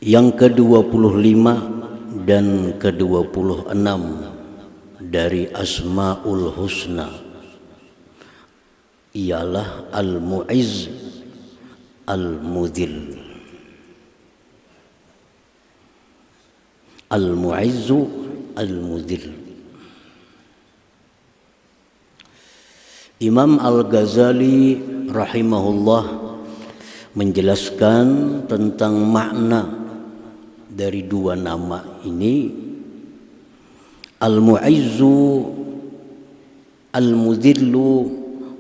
Yang ke-25 dan ke-26 dari Asmaul Husna ialah Al-Mu'izz Al-Mudhill. Al-Mu'izzu Al-Mudhill. Imam Al-Ghazali rahimahullah menjelaskan tentang makna dari dua nama ini. Al-Mu'izzu Al-Mudhillu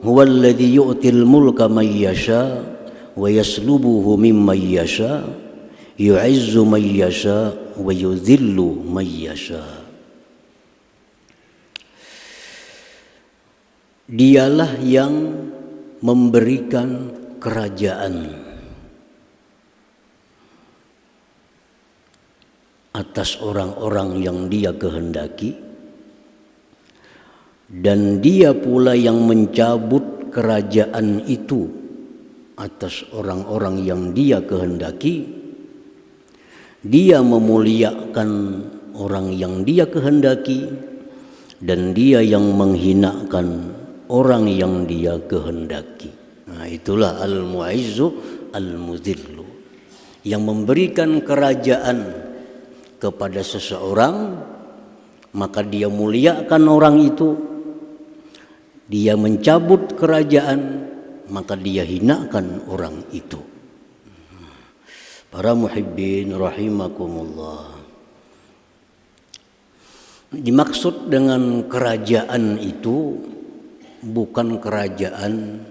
huwa alladhi yu'til mulka man yasha wa yaslubuhu mimman yasha yu'izzu man yasha wa yudhillu man yasha. Dialah yang memberikan kerajaan atas orang-orang yang dia kehendaki, dan dia pula yang mencabut kerajaan itu atas orang-orang yang dia kehendaki. Dia memuliakan orang yang dia kehendaki, dan dia yang menghinakan orang yang dia kehendaki. Nah, itulah Al-Mu'izzu Al-Mudhillu, yang memberikan kerajaan kepada seseorang, maka dia muliakan orang itu. Dia mencabut kerajaan, maka dia hinakan orang itu. Para muhibbin rahimakumullah, dimaksud dengan kerajaan itu bukan kerajaan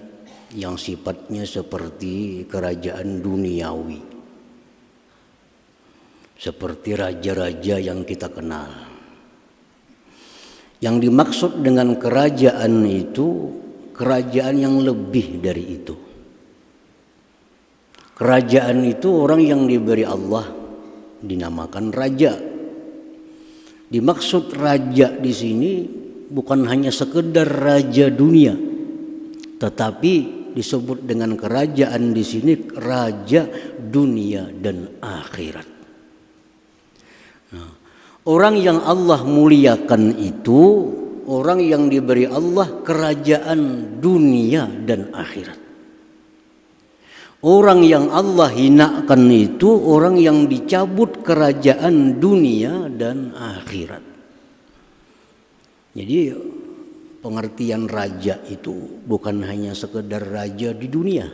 yang sifatnya seperti kerajaan duniawi, seperti raja-raja yang kita kenal. Yang dimaksud dengan kerajaan itu kerajaan yang lebih dari itu. Kerajaan itu orang yang diberi Allah dinamakan raja. Dimaksud raja di sini bukan hanya sekedar raja dunia, tetapi disebut dengan kerajaan di sini raja dunia dan akhirat. Nah, orang yang Allah muliakan itu orang yang diberi Allah kerajaan dunia dan akhirat. Orang yang Allah hinakan itu orang yang dicabut kerajaan dunia dan akhirat. Jadi pengertian raja itu bukan hanya sekedar raja di dunia,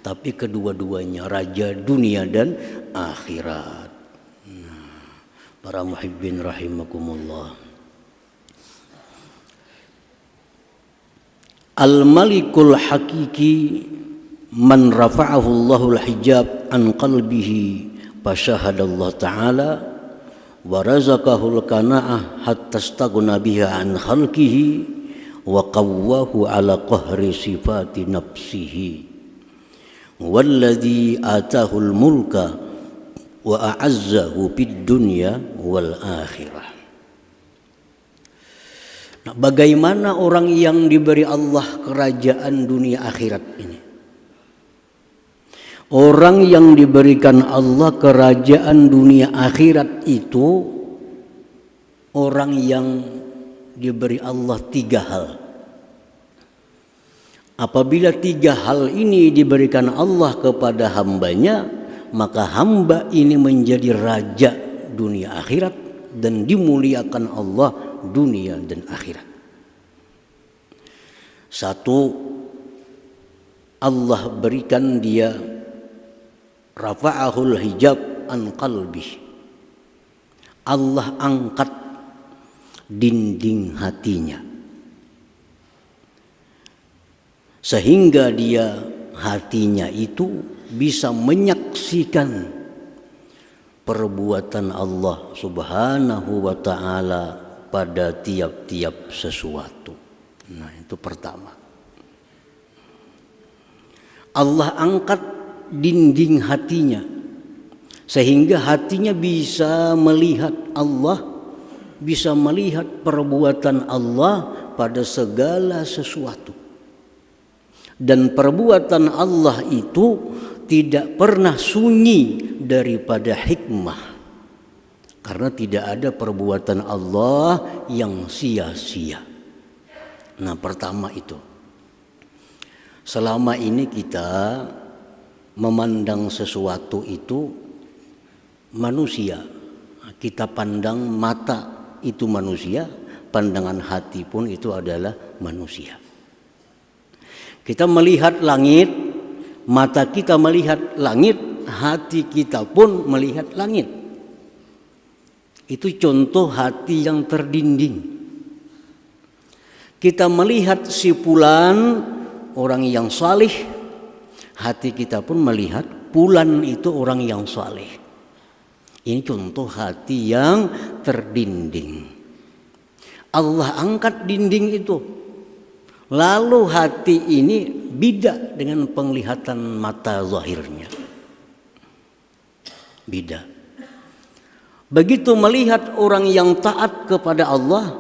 tapi kedua-duanya, raja dunia dan akhirat. Para muhibbin rahimakumullah, Al-Malikul Hakiki man rafa'ahu Allahul hijab an qalbihi fasyahadallahu ta'ala wa razaqahul kana'ah hatta staghna biha an khalqihi wa qawwahu ala qahri sifati nafsihi walladhi atahul mulka wa a'azzahu fid dunya wal akhirah. Nah, bagaimana orang yang diberi Allah kerajaan dunia akhirat ini? Orang yang diberikan Allah kerajaan dunia akhirat itu orang yang diberi Allah tiga hal. Apabila tiga hal ini diberikan Allah kepada hambanya, maka hamba ini menjadi raja dunia akhirat dan dimuliakan Allah dunia dan akhirat. Satu, Allah berikan dia rafa'ahul hijab an qalbi. Allah angkat dinding hatinya sehingga dia hatinya itu bisa menyaksikan perbuatan Allah Subhanahu wa ta'ala pada tiap-tiap sesuatu. Nah, itu pertama. Allah angkat dinding hatinya sehingga hatinya bisa melihat Allah, bisa melihat perbuatan Allah pada segala sesuatu. Dan perbuatan Allah itu tidak pernah sunyi daripada hikmah. Karena tidak ada perbuatan Allah yang sia-sia. Nah, pertama itu. Selama ini kita memandang sesuatu itu manusia. Kita pandang mata itu manusia, pandangan hati pun itu adalah manusia. Kita melihat langit, mata kita melihat langit, hati kita pun melihat langit. Itu contoh hati yang terdinding. Kita melihat si fulan orang yang saleh, hati kita pun melihat fulan itu orang yang saleh. Ini contoh hati yang terdinding. Allah angkat dinding itu. Lalu hati ini beda dengan penglihatan mata zahirnya. Beda. Begitu melihat orang yang taat kepada Allah,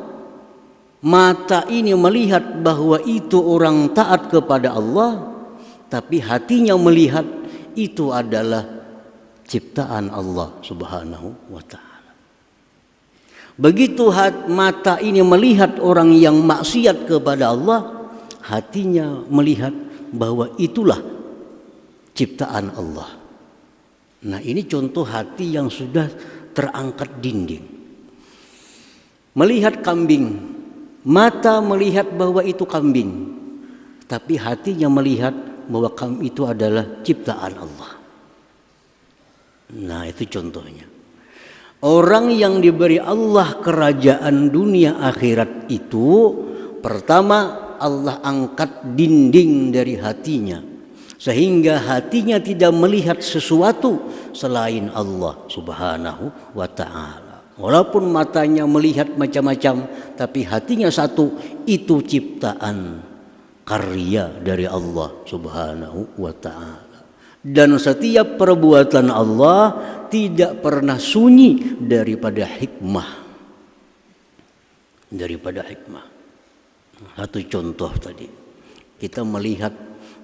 mata ini melihat bahwa itu orang taat kepada Allah, tapi hatinya melihat itu adalah ciptaan Allah Subhanahu wa ta'ala. Begitu mata ini melihat orang yang maksiat kepada Allah, hatinya melihat bahwa itulah ciptaan Allah. Nah, ini contoh hati yang sudah terangkat dinding. Melihat kambing, mata melihat bahwa itu kambing, tapi hatinya melihat bahwa kambing itu adalah ciptaan Allah. Nah, itu contohnya. Orang yang diberi Allah kerajaan dunia akhirat itu, pertama Allah angkat dinding dari hatinya, sehingga hatinya tidak melihat sesuatu selain Allah Subhanahu wa ta'ala. Walaupun matanya melihat macam-macam, tapi hatinya satu, itu ciptaan karya dari Allah Subhanahu wa ta'ala. Dan setiap perbuatan Allah tidak pernah sunyi daripada hikmah. Daripada hikmah. Satu contoh tadi, kita melihat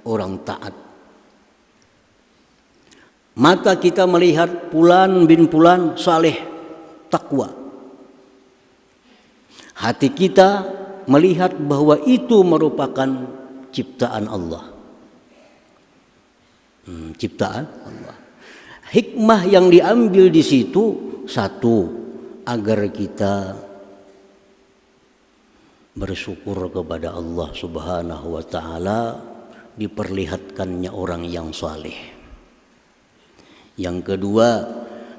orang taat. Mata kita melihat fulan bin fulan saleh, takwa. Hati kita melihat bahwa itu merupakan ciptaan Allah. Ciptaan Allah. Hikmah yang diambil di situ satu, agar kita bersyukur kepada Allah Subhanahu wa ta'ala, diperlihatkannya orang yang saleh. Yang kedua,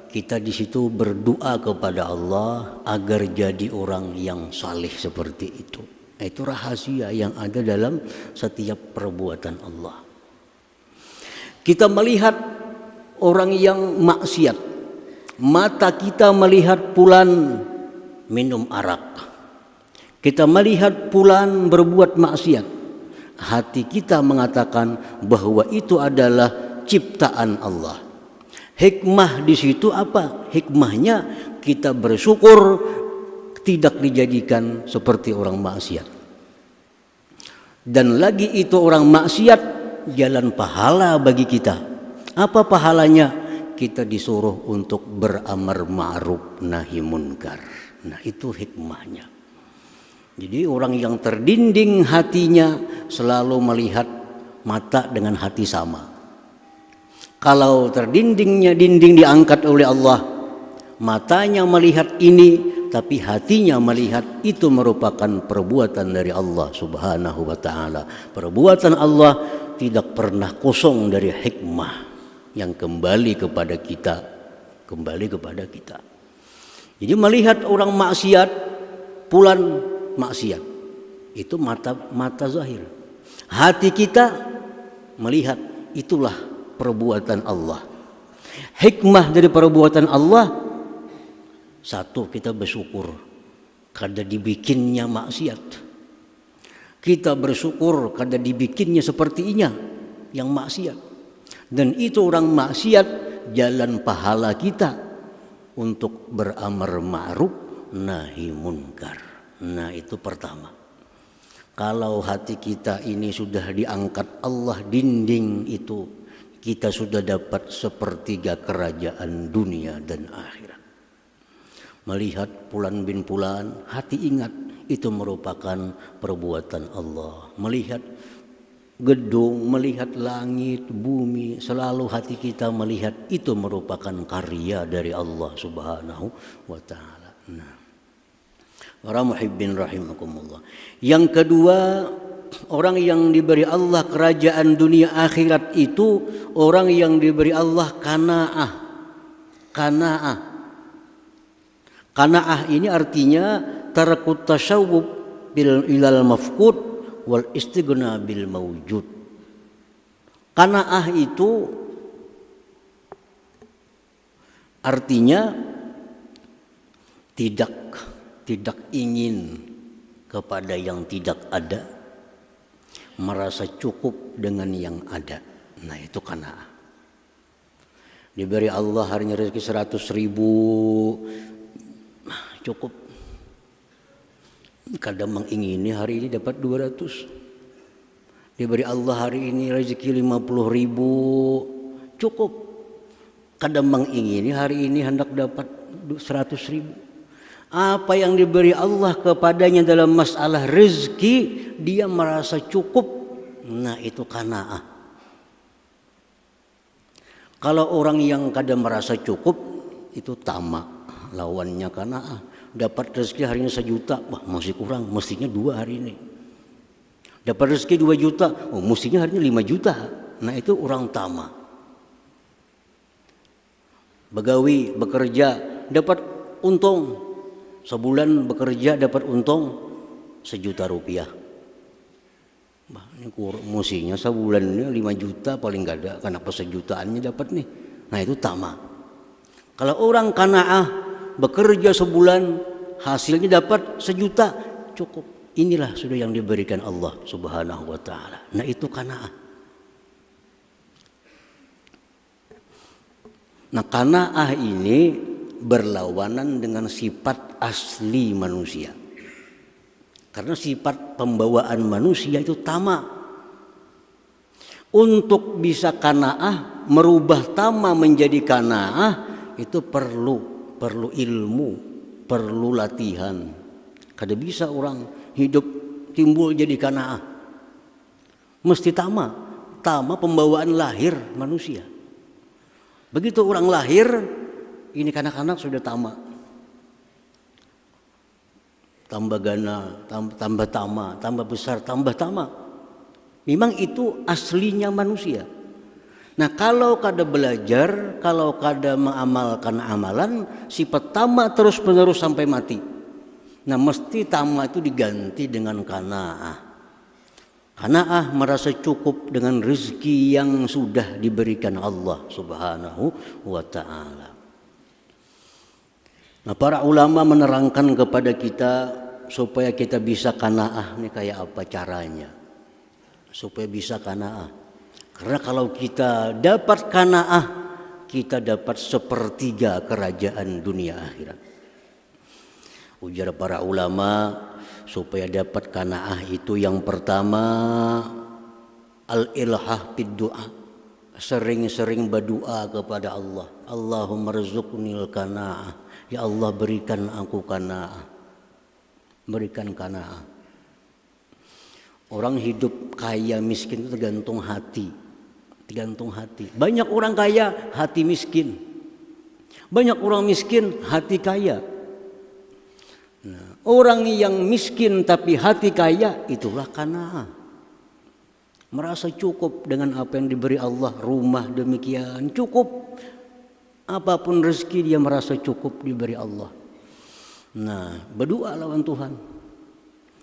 kita di situ berdoa kepada Allah agar jadi orang yang saleh seperti itu. Itu rahasia yang ada dalam setiap perbuatan Allah. Kita melihat orang yang maksiat, mata kita melihat fulan minum arak. Kita melihat fulan berbuat maksiat, hati kita mengatakan bahwa itu adalah ciptaan Allah. Hikmah di situ apa? Hikmahnya kita bersyukur tidak dijadikan seperti orang maksiat. Dan lagi itu orang maksiat jalan pahala bagi kita. Apa pahalanya? Kita disuruh untuk beramar ma'ruf nahi munkar. Nah, itu hikmahnya. Jadi orang yang terdinding hatinya selalu melihat mata dengan hati sama. Kalau terdindingnya dinding diangkat oleh Allah, matanya melihat ini tapi hatinya melihat itu merupakan perbuatan dari Allah Subhanahu wa ta'ala. Perbuatan Allah tidak pernah kosong dari hikmah yang kembali kepada kita. Jadi melihat orang maksiat, fulan maksiat, itu mata zahir. Hati kita melihat itulah perbuatan Allah. Hikmah dari perbuatan Allah, satu, kita bersyukur karena dibikinnya maksiat. Kita bersyukur karena dibikinnya sepertinya yang maksiat. Dan itu orang maksiat jalan pahala kita untuk beramar ma'ruf nahi munkar. Nah, itu pertama. Kalau hati kita ini sudah diangkat Allah dinding itu, kita sudah dapat sepertiga kerajaan dunia dan akhirat. Melihat Fulan bin Fulan, hati ingat itu merupakan perbuatan Allah. Melihat gedung, melihat langit, bumi, selalu hati kita melihat itu merupakan karya dari Allah Subhanahu wa taala. Nah, para muhibbin rahimakumullah. Yang kedua, orang yang diberi Allah kerajaan dunia akhirat itu orang yang diberi Allah qanaah. Qanaah. Qanaah ini artinya tarakut tasyawwub bil ilal mafqud wal istighna bil mawjud. Qanaah itu artinya tidak ingin kepada yang tidak ada, merasa cukup dengan yang ada. Nah, itu qanaah. Diberi Allah harinya rezeki 100.000, cukup. Kadang mengingini hari ini dapat 200. Diberi Allah hari ini rezeki 50.000, cukup. Kadang mengingini hari ini hendak dapat 100.000. Apa yang diberi Allah kepadanya dalam masalah rezeki, dia merasa cukup. Nah, itu qanaah. Kalau orang yang kadang merasa cukup, itu tamak. Lawannya qanaah. Dapat rezeki hari ini 1 juta, wah masih kurang, mestinya 2 hari ini. Dapat rezeki 2 juta, oh mestinya hari ini 5 juta. Nah, itu orang tamak. Begawi, bekerja, dapat untung. Sebulan bekerja dapat untung 1 juta rupiah. Bah, ini musinya sebulan ini 5 juta paling gak ada. Kenapa 1 jutaannya dapat nih? Nah, itu tamak. Kalau orang qanaah bekerja sebulan hasilnya dapat 1 juta, cukup. Inilah sudah yang diberikan Allah Subhanahu wa taala. Nah, itu qanaah. Nah, qanaah ini berlawanan dengan sifat asli manusia. Karena sifat pembawaan manusia itu tamak. Untuk bisa qanaah, merubah tamak menjadi qanaah, itu perlu ilmu, perlu latihan. Kada bisa orang hidup timbul jadi qanaah. Mesti tamak. Tamak pembawaan lahir manusia. Begitu orang lahir, ini kanak-kanak sudah tamak. Tambah gana, tambah tamak, tambah besar, tambah tamak. Memang itu aslinya manusia. Nah, kalau kada belajar, kalau kada mengamalkan amalan, sifat tamak terus menerus sampai mati. Nah, mesti tamak itu diganti dengan qanaah. Qanaah merasa cukup dengan rezeki yang sudah diberikan Allah Subhanahu wa ta'ala. Nah, para ulama menerangkan kepada kita supaya kita bisa qanaah ini kayak apa caranya. Supaya bisa qanaah. Karena kalau kita dapat qanaah, kita dapat sepertiga kerajaan dunia akhirat. Ujar para ulama, supaya dapat qanaah itu yang pertama al-ilhah bid du'a. Sering-sering berdoa kepada Allah. Allahumma rzuqnil qanaah. Ya Allah, berikan aku qanaah. Berikan qanaah. Orang hidup kaya miskin itu tergantung hati. Tergantung hati. Banyak orang kaya hati miskin. Banyak orang miskin hati kaya. Nah, orang yang miskin tapi hati kaya, itulah qanaah. Merasa cukup dengan apa yang diberi Allah. Rumah demikian cukup. Apapun rezeki dia merasa cukup diberi Allah. Nah, berdoa lawan Tuhan.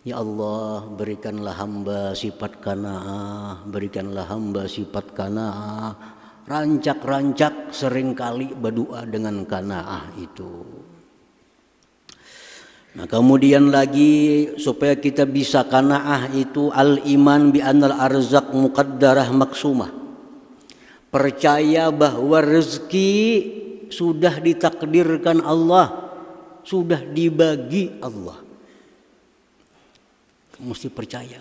Ya Allah, berikanlah hamba sifat qanaah, berikanlah hamba sifat qanaah. Rancak-rancak seringkali berdoa dengan qanaah itu. Nah, kemudian lagi supaya kita bisa qanaah itu al-iman bi annal arzaq muqaddarah maksumah. Percaya bahwa rezeki sudah ditakdirkan Allah, sudah dibagi Allah. Mesti percaya.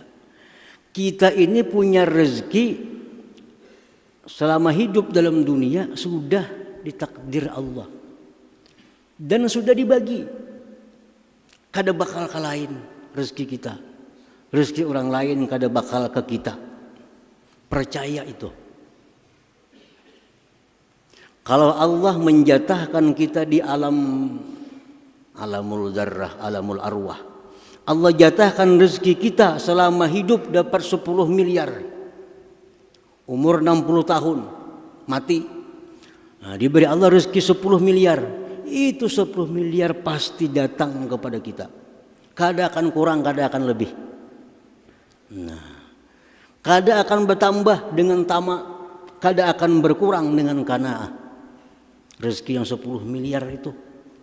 Kita ini punya rezeki selama hidup dalam dunia sudah ditakdir Allah dan sudah dibagi. Kada bakal ke lain rezeki kita, rezeki orang lain kada bakal ke kita. Percaya itu. Kalau Allah menjatahkan kita di alamul zarrah, alamul arwah, Allah jatahkan rezeki kita selama hidup dapat 10 miliar. Umur 60 tahun mati. Nah, diberi Allah rezeki 10 miliar. Itu 10 miliar pasti datang kepada kita. Kada akan kurang, kada akan lebih. Nah, kada akan bertambah dengan tamak, kada akan berkurang dengan qanaah. Rezeki yang 10 miliar itu,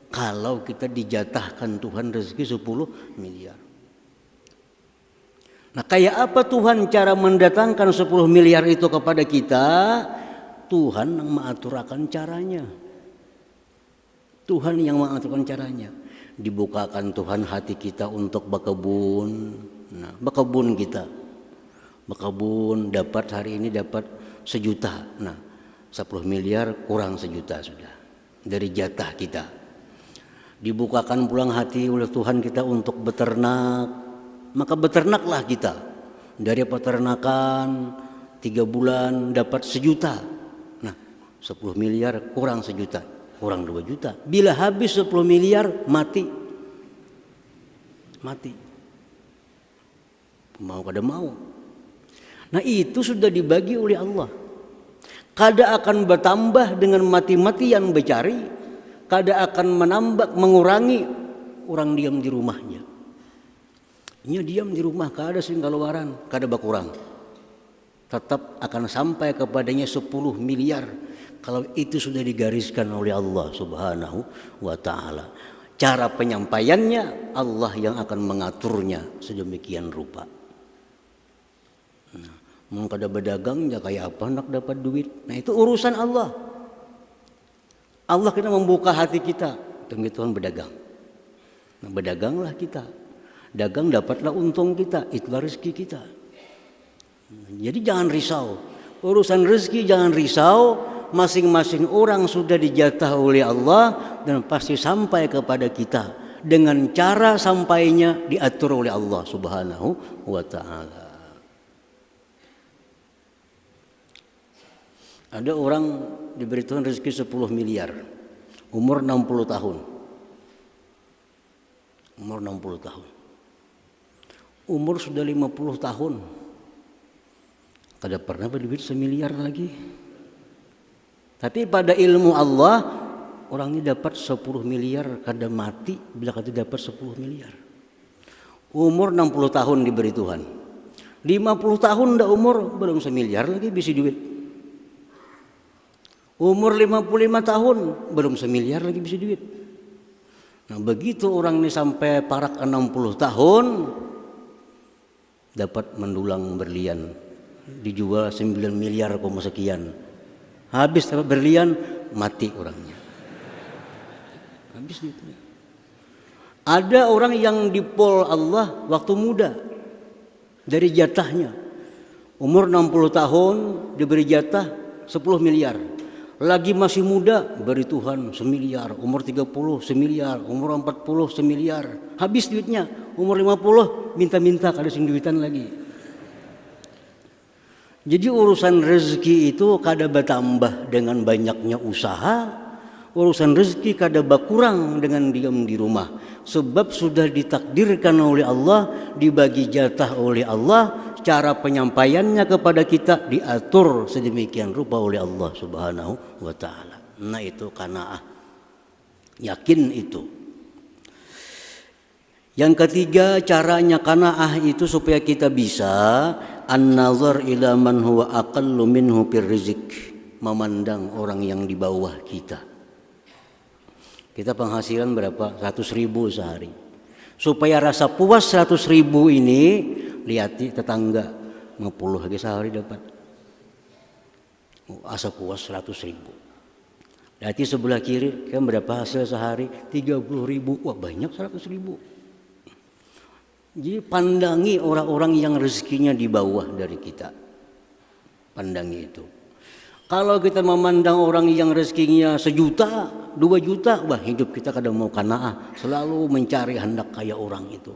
kalau kita dijatahkan Tuhan rezeki 10 miliar. Nah, kayak apa Tuhan cara mendatangkan 10 miliar itu kepada kita? Tuhan yang mengaturkan caranya. Tuhan yang mengaturkan caranya. Dibukakan Tuhan hati kita untuk berkebun. Nah, berkebun kita. Berkebun dapat hari ini dapat 1 juta. Nah, 10 miliar kurang 1 juta sudah. Dari jatah kita. Dibukakan pulang hati oleh Tuhan kita untuk beternak. Maka beternaklah kita. Dari peternakan 3 bulan dapat 1 juta. Nah, 10 miliar kurang 1 juta. Kurang 2 juta. Bila habis 10 miliar mati. Mati. Mau kada mau. Nah, itu sudah dibagi oleh Allah. Kada akan bertambah dengan mati-matian bercari. Kada akan menambah, mengurangi orang diam di rumahnya. Nya diam di rumah, kada sing keluaran, kada berkurang. Tetap akan sampai kepadanya 10 miliar. Kalau itu sudah digariskan oleh Allah Subhanahu wa ta'ala. Cara penyampaiannya Allah yang akan mengaturnya sedemikian rupa. Nah, mau kada berdagang ya kayak apa nak dapat duit. Nah, itu urusan Allah. Allah kena membuka hati kita dengan Tuhan berdagang. Nah, berdaganglah kita. Dagang dapatlah untung kita, itulah rezeki kita. Jadi jangan risau. Urusan rezeki jangan risau. Masing-masing orang sudah dijatah oleh Allah dan pasti sampai kepada kita dengan cara sampainya diatur oleh Allah Subhanahu wa ta'ala. Ada orang diberi Tuhan rezeki 10 miliar, umur 60 tahun. Umur 60 tahun. Umur sudah 50 tahun. Kada pernah berdiri 1 miliar lagi. Tapi pada ilmu Allah, orang ini dapat 10 miliar kada mati bila kada dapat 10 miliar. Umur 60 tahun diberi Tuhan. 50 tahun dah umur belum 1 miliar lagi bisa duit. Umur 55 tahun belum 1 miliar lagi bisa duit. Nah, begitu orang ini sampai parak 60 tahun dapat mendulang berlian, dijual 9 miliar sekian. Habis dapat berlian, mati orangnya. Habis duitnya. Ada orang yang dipol Allah waktu muda dari jatahnya. Umur 60 tahun diberi jatah 10 miliar. Lagi masih muda beri Tuhan 1 miliar. Umur 30 1 miliar. Umur 40 1 miliar. Habis duitnya. Umur 50 minta-minta kada sing duitan lagi. Jadi urusan rezeki itu kada bertambah dengan banyaknya usaha. Urusan rezeki kada berkurang dengan diam di rumah. Sebab sudah ditakdirkan oleh Allah, dibagi jatah oleh Allah. Cara penyampaiannya kepada kita diatur sedemikian rupa oleh Allah Subhanahu wa ta'ala. Nah, itu qanaah. Yakin itu. Yang ketiga, caranya qanaah itu supaya kita bisa an-nazar ila man huwa aqallu minhu fir rizq, memandang orang yang di bawah kita. Kita penghasilan berapa? 100.000 sehari. Supaya rasa puas 100.000 ini, lihati tetangga 50 lagi sehari dapat. Asa puas 100.000. Lihati sebelah kiri kan berapa hasil sehari? 30.000. Wah, banyak 100.000. Jadi pandangi orang-orang yang rezekinya di bawah dari kita. Pandangi itu. Kalau kita memandang orang yang rezekinya 1 juta, 2 juta, wah hidup kita kadang mau kanaah, selalu mencari hendak kaya orang itu.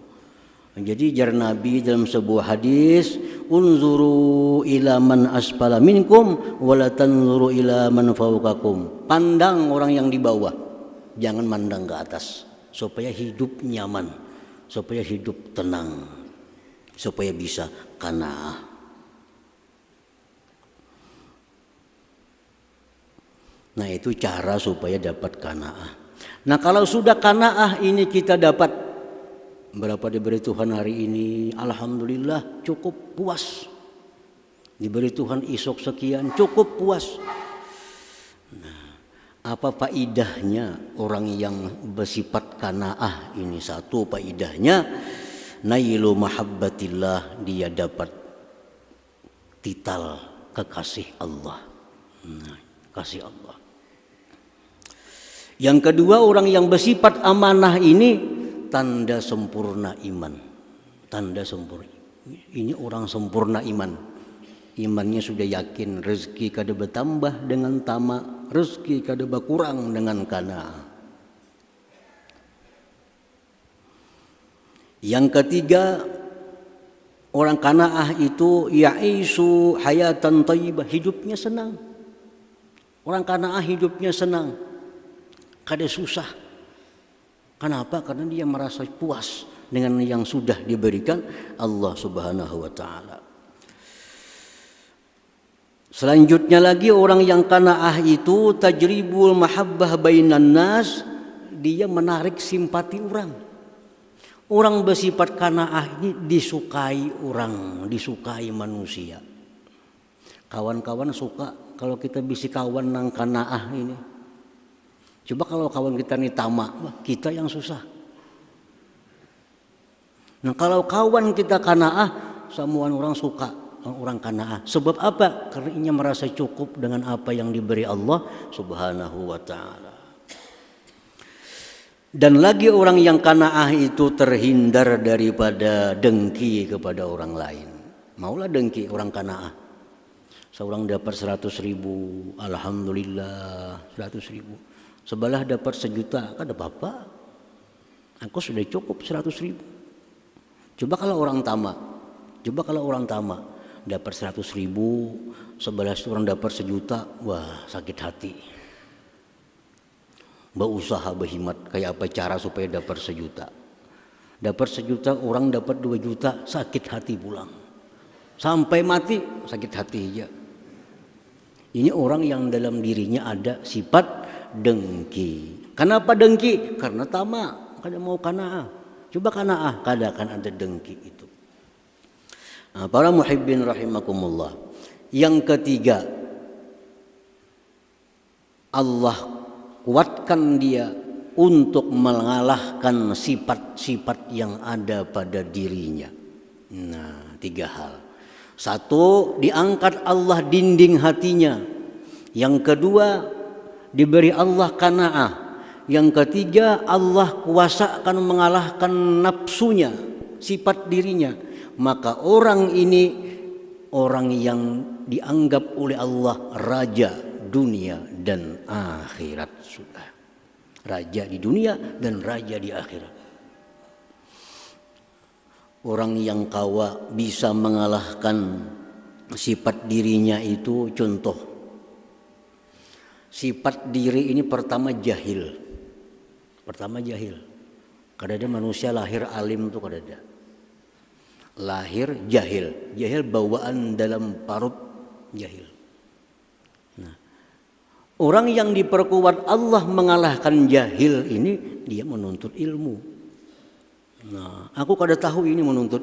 Jadi jar Nabi dalam sebuah hadis, unzuru ila man asfala minkum wala tanzuru ila man fawqakum. Pandang orang yang di bawah, jangan mandang ke atas, supaya hidup nyaman, supaya hidup tenang, supaya bisa qanaah. Nah, itu cara supaya dapat qanaah. Nah, kalau sudah qanaah ini kita dapat berapa diberi Tuhan hari ini, alhamdulillah cukup puas. Diberi Tuhan isok sekian, cukup puas. Nah, apa faidahnya orang yang bersifat qanaah ini? Satu faidahnya, nailu mahabbatillah, dia dapat tital kekasih Allah. Nah, kasih Allah. Yang kedua, orang yang bersifat amanah ini tanda sempurna iman. Tanda sempurna. Ini orang sempurna iman. Imannya sudah yakin rezeki kada bertambah dengan tamak, rezeki kada berkurang dengan qanaah. Yang ketiga, orang qanaah itu ya'isu hayatan thayyibah, hidupnya senang. Orang qanaah hidupnya senang, kada susah. Kenapa? Karena dia merasa puas dengan yang sudah diberikan Allah Subhanahu wa taala. Selanjutnya lagi, orang yang qanaah itu tajribul mahabbah bainan nas, dia menarik simpati orang. Orang bersifat qanaah ini disukai orang, disukai manusia. Kawan-kawan suka kalau kita bisa kawan nang qanaah ini. Coba kalau kawan kita nih tamak, kita yang susah. Nah, kalau kawan kita qanaah, semua orang suka orang qanaah. Sebab apa? Karena ia merasa cukup dengan apa yang diberi Allah Subhanahu wa taala. Dan lagi orang yang qanaah itu terhindar daripada dengki kepada orang lain. Maulah dengki orang qanaah. Seorang dapat 100.000, alhamdulillah 100.000. Sebelah dapat 1 juta, kada apa-apa. Aku sudah cukup 100.000. Coba kalau orang tamak, dapat 100.000, sebelah orang dapat 1 juta, wah sakit hati. Berusaha berhimat kayak apa cara supaya dapat 1 juta. Dapat 1 juta, orang dapat 2 juta, sakit hati pulang. Sampai mati sakit hati aja. Ini orang yang dalam dirinya ada sifat dengki. Kenapa dengki? Karena tamak, kada mau qanaah. Coba qanaah, kada akan ada dengki itu. Nah, para muhibbin rahimakumullah. Yang ketiga, Allah kuatkan dia untuk mengalahkan sifat-sifat yang ada pada dirinya. Nah, 3 hal. 1, diangkat Allah dinding hatinya. Yang kedua, diberi Allah qanaah. Yang ketiga, Allah kuasakan mengalahkan nafsunya, sifat dirinya. Maka orang ini orang yang dianggap oleh Allah raja dunia dan akhirat sudah. Raja di dunia dan raja di akhirat. Orang yang kawa bisa mengalahkan sifat dirinya itu, contoh. Sifat diri ini pertama jahil. Kada ada manusia lahir alim tuh, kada ada. Lahir jahil. Jahil bawaan dalam parut jahil. Nah, orang yang diperkuat Allah mengalahkan jahil ini, dia menuntut ilmu. Nah, aku kada tahu ini menuntut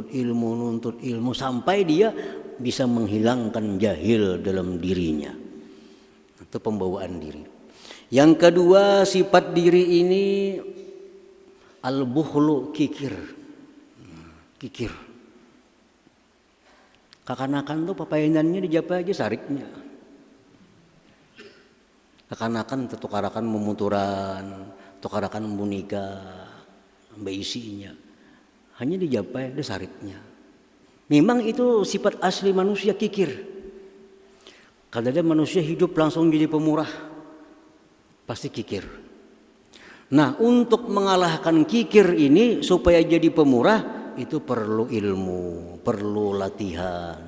ilmu sampai dia bisa menghilangkan jahil dalam dirinya. Itu pembawaan diri. Yang kedua, sifat diri ini al-bukhlu, kikir. Kakanakan tuh papainannya dijapa aja sariknya. Kakanakan tukarakan memuturan, tukarakan membunika, isinya. Hanya dijapa aja sariknya. Memang itu sifat asli manusia, kikir. Kalau ada manusia hidup langsung jadi pemurah, pasti kikir. Nah, untuk mengalahkan kikir ini supaya jadi pemurah itu perlu ilmu, perlu latihan.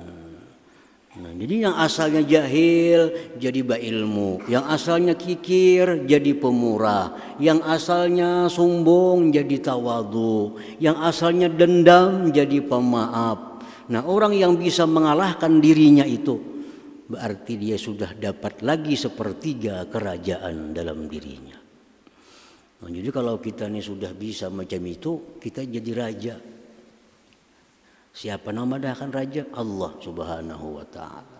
Nah, jadi yang asalnya jahil jadi berilmu, yang asalnya kikir jadi pemurah, yang asalnya sombong jadi tawadhu, yang asalnya dendam jadi pemaaf. Nah, orang yang bisa mengalahkan dirinya itu berarti dia sudah dapat lagi sepertiga kerajaan dalam dirinya. Nah, jadi kalau kita ini sudah bisa macam itu, kita jadi raja. Siapa nama dahkan raja? Allah Subhanahu wa taala.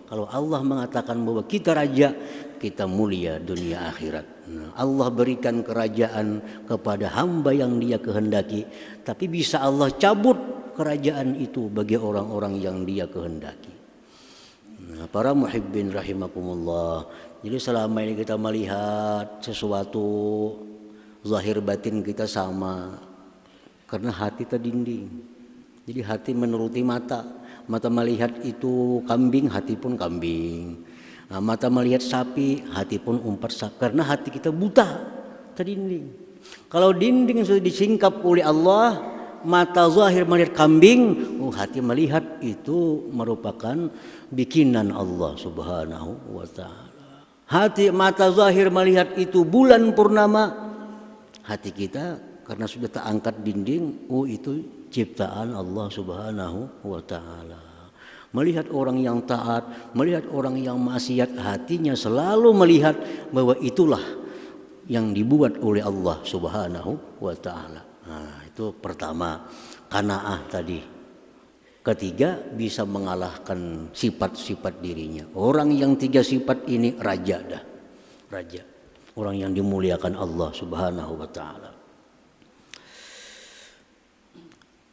Kalau Allah mengatakan bahwa kita raja, kita mulia dunia akhirat. Nah, Allah berikan kerajaan kepada hamba yang Dia kehendaki, tapi bisa Allah cabut kerajaan itu bagi orang-orang yang Dia kehendaki. Nah, para muhibbin rahimakumullah. Jadi selama ini kita melihat sesuatu zahir batin kita sama karena hati terdinding. Jadi hati menuruti mata. Mata melihat itu kambing, hati pun kambing. Nah, mata melihat sapi, hati pun umpat sapi. Karena hati kita buta, terdinding. Kalau dinding sudah disingkap oleh Allah, mata zahir melihat kambing, hati melihat itu merupakan bikinan Allah Subhanahu wa taala. Hati mata zahir melihat itu bulan purnama, hati kita karena sudah tak angkat dinding, itu ciptaan Allah Subhanahu wa taala. Melihat orang yang taat, melihat orang yang maksiat, hatinya selalu melihat bahwa itulah yang dibuat oleh Allah Subhanahu wa taala. Nah, itu pertama, qanaah tadi. Ketiga, bisa mengalahkan sifat-sifat dirinya. Orang yang tiga sifat ini raja dah. Raja. Orang yang dimuliakan Allah Subhanahu wa taala.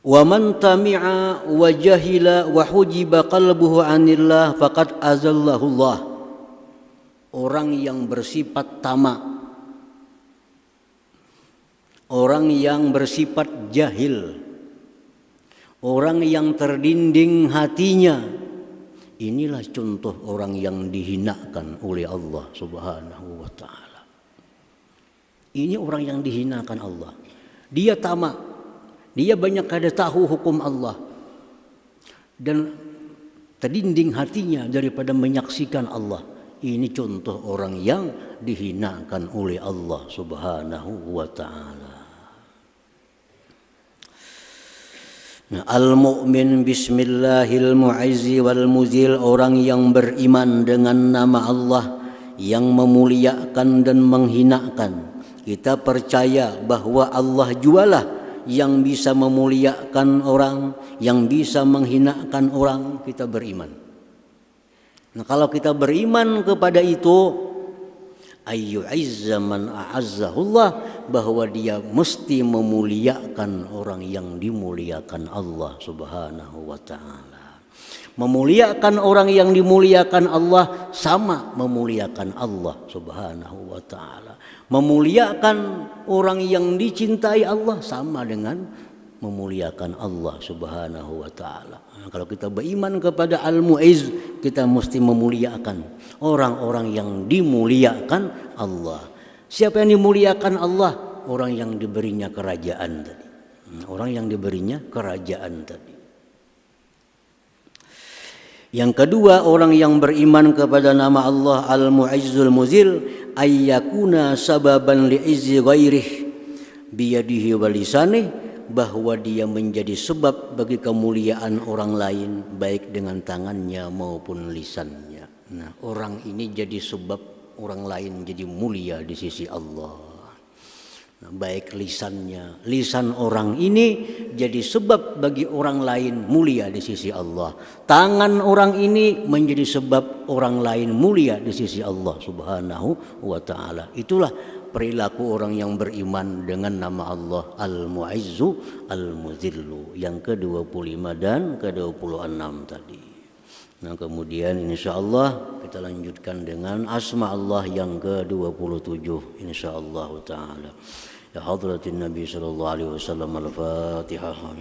Wa man tami'a wa jahila wa hujiba qalbuhu 'anillah faqad azallahu Allah. Orang yang bersifat tamak, orang yang bersifat jahil, orang yang terdinding hatinya, inilah contoh orang yang dihinakan oleh Allah Subhanahu wa taala. Ini orang yang dihinakan Allah. Dia tamak. Dia banyak kada tahu hukum Allah dan terdinding hatinya daripada menyaksikan Allah. Ini contoh orang yang dihinakan oleh Allah Subhanahu wa taala. Nah, al-mu'min bismillahil mu'izzi wal muzil, orang yang beriman dengan nama Allah yang memuliakan dan menghinakan. Kita percaya bahwa Allah jualah yang bisa memuliakan orang, yang bisa menghinakan orang, kita beriman. Nah, kalau kita beriman kepada itu, ayyu'izza man a'azzahullah, bahwa dia mesti memuliakan orang yang dimuliakan Allah Subhanahu wa taala. Memuliakan orang yang dimuliakan Allah sama memuliakan Allah Subhanahu wa taala. Memuliakan orang yang dicintai Allah sama dengan memuliakan Allah Subhanahu wa taala. Nah, kalau kita beriman kepada Al-Mu'izz, kita mesti memuliakan orang-orang yang dimuliakan Allah. Siapa yang dimuliakan Allah? Orang yang diberinya kerajaan tadi. Orang yang diberinya kerajaan tadi. Yang kedua, orang yang beriman kepada nama Allah Al-Mu'izzul Muzil, ayyakuna sababan li'izzi ghairih biyadihi wa lisanih, bahwa dia menjadi sebab bagi kemuliaan orang lain baik dengan tangannya maupun lisannya. Nah, orang ini jadi sebab orang lain jadi mulia di sisi Allah. Nah, baik lisannya, lisan orang ini jadi sebab bagi orang lain mulia di sisi Allah. Tangan orang ini menjadi sebab orang lain mulia di sisi Allah Subhanahu wa taala. Itulah perilaku orang yang beriman dengan nama Allah Al-Mu'izzu Al-Muzillu yang ke-25 dan ke-26 tadi. Nah, kemudian insyaallah kita lanjutkan dengan asma Allah yang ke-27 insyaallah taala. Ya hadratin Nabi sallallahu alaihi wasallam, Al-Fatihah.